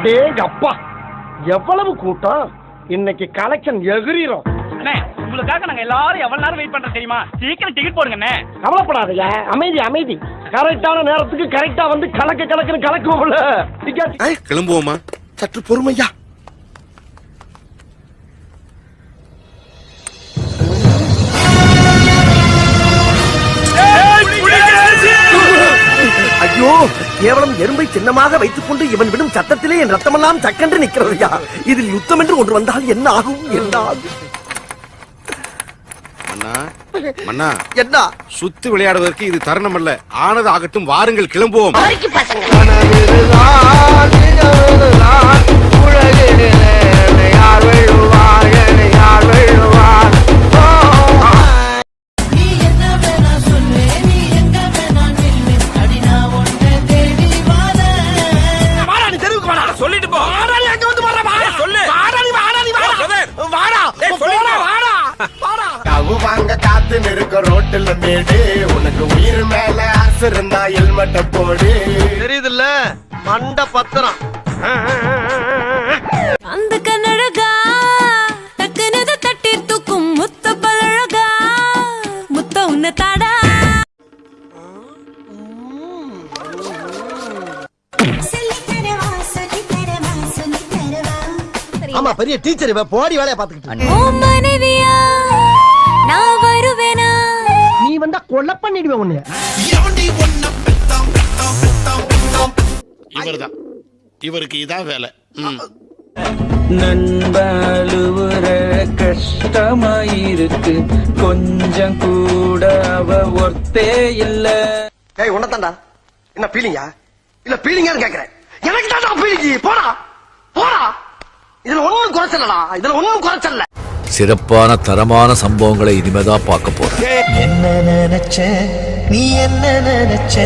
அடேங்கப்பா எவ்வளவு கூட்டம். இன்னைக்கு கலெக்ஷன் எகிரிரும். உங்களுக்காக நாங்க எல்லாரும் எவ்வளவு நேரம் வெயிட் பண்றோம் தெரியுமா? சீக்கிரம் டிக்கெட் போடுங்க. கவலைப்படாதீங்க, அமைதி அமைதி. கரெக்டான நேரத்துக்கு கரெக்டா வந்து கலக்குன்னு கலக்குவோம்ல. கிளம்புவோமா? சற்று பொறுமையா. ஐயோ, கேவலம் எறும்பை சின்னமாக வைத்துக் கொண்டு இவன் விடும் சத்தத்திலே என் ரத்தமெல்லாம் சக்கென்று நிற்கிறதையா. இதில் யுத்தம் என்று ஒன்று வந்தால் என்ன ஆகும்? என்ன ஆகும்? மன்னா, என்ன? சுத்தி விளையாடுவதற்கு இது தருணம் அல்ல. ஆனது ஆகட்டும், வாருங்கள் கிளம்புவோம். சொல்லிட்டு போ. வாங்க காத்து நிற்க ரோட்டுல மேடு. உனக்கு உயிர் மேல ஆசை இருந்தா ஹெல்மெட்ட போடு. தெரியுதுல்ல, மண்ட பத்திரம். அந்த கண்ணழகா டக்குனது தட்டி தூக்கும் முத்த பழகா. முத்த உன்ன தாடா. ஆமா, பெரிய டீச்சர் இவ. போடி வேலைய பாத்துக்கிட்டு. ஓ மனைவியா நான் வருவேனா? நீ வந்தா கொலை பண்ணிடுவேன் உன்னை. இவர்தான், இவருக்கு இதான் வேலை. நண்பழுவுற கஷ்டமாயிருக்கு, கொஞ்சம் கூட அவ ஒர்த்தே இல்ல. ஏய், உன்னதாண்டா. என்ன பீலிங்கா? இல்ல பீலிங்கான்னு கேக்குறேன். எனக்கு தாண்டா பீலிங்கி. போடா போடா. இதுல ஒண்ணும் குறைச்சலடா. இதுல ஒண்ணும் குறைச்சல. சிறப்பான தரமான சம்பவங்களை இனிமேதான் பார்க்க போறேன். என்ன நினைச்ச நீ, என்ன நினைச்ச?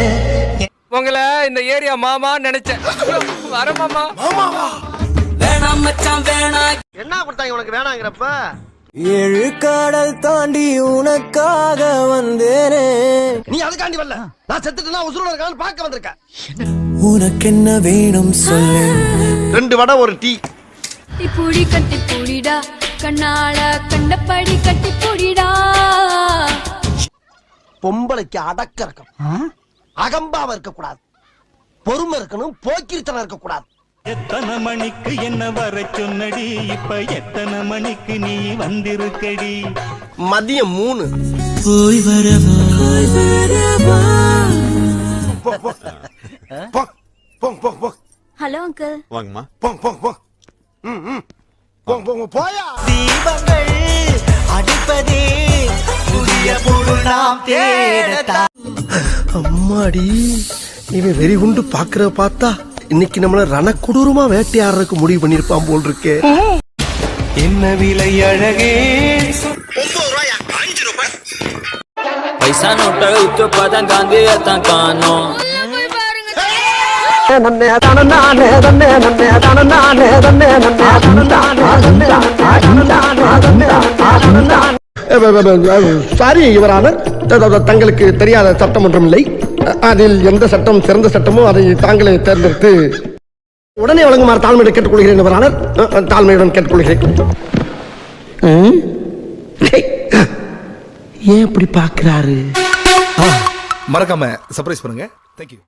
உங்களை இந்த ஏரியா மாமா நினைச்சேன். வர மாமா. வேணாம் மச்சான் வேணாம். என்ன கொடுத்தாங்க உனக்கு வேணாங்கிறப்ப? 7 கடல் தாண்டி உனக்காக வந்தேனே. நீ அதுக்காண்டி வரல. நான் செத்துட்டேன்னா உசுரோட இருக்கான்னு பார்க்க வந்திருக்கேன். உனக்கு என்ன வேணும் சொல்லு. 2 வடை ஒரு டீ. பொடி கட்டி பொடிடா, கண்ணால கண்டபடி கட்டி பொடிடா. பொம்பளைக்கு அடக்க இருக்கணும், அகம்பாவ இருக்க கூடாது, பொறுமை இருக்கணும், போக்கிரித்தனம் இருக்க கூடாது. எத்தனை மணிக்கு என்ன வர சொன்னடி, இப்ப எத்தனை மணிக்கு நீ வந்திருக்கடி? மதியம் 3. போய் வரவா ஹலோ அங்கிள். வாங்கம்மா. போயா. தீபங்கள் அடிப்பதே புதிய பொருள் நாம் தேடத்தா. அம்மாடி, இவன் வெறி குண்டு பாக்குற பார்த்தா இன்னைக்கு நம்மள ரணக்கொடூரமா வேட்டையாடுறதுக்கு முடிவு பண்ணிருப்பான் போல் இருக்கே. என்ன விலை அழகே. 9 ரூபாயா? 5 ரூபாய். பைசா நோட்டை உத்து பதம் காந்தி எத்தான் காணோம். சாரி யுவரான, தங்களுக்கு தெரியாத சட்டம் ஒன்றும் இல்லை. அதில் எந்த சட்டம் சிறந்த சட்டமோ அதை தாங்களே தேர்ந்தெடுத்து உடனே வழங்குமாறு தாழ்மையுடன் கேட்டுக்கொள்கிறேன் யுவரானர். தாழ்மையுடன் கேட்டுக்கொள்கிறேன். ஏன் இப்படி பாக்குறாரு? மறக்காம சர்ப்ரைஸ் பண்ணுங்க. தேங்க்யூ.